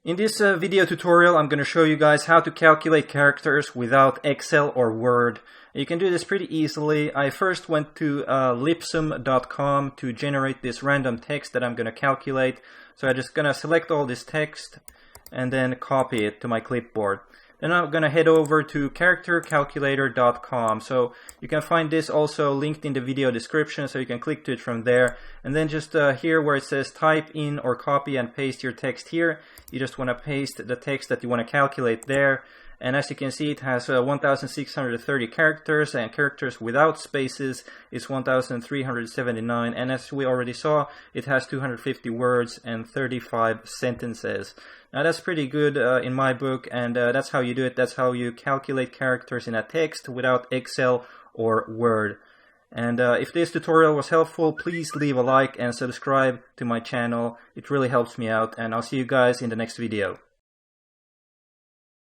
In this video tutorial, I'm going to show you guys how to calculate characters without Excel or Word. You can do this pretty easily. I first went to lipsum.com to generate this random text that I'm going to calculate. So I'm just going to select all this text and then copy it to my clipboard. Then I'm going to head over to charactercalculator.com. So you can find this also linked in the video description, so you can click to it from there. And then just here where it says type in or copy and paste your text here, you just want to paste the text that you want to calculate there. And as you can see, it has 1,630 characters, and characters without spaces is 1,379. And as we already saw, it has 250 words and 35 sentences. Now that's pretty good in my book, and that's how you do it. That's how you calculate characters in a text without Excel or Word. And if this tutorial was helpful, please leave a like and subscribe to my channel. It really helps me out, and I'll see you guys in the next video.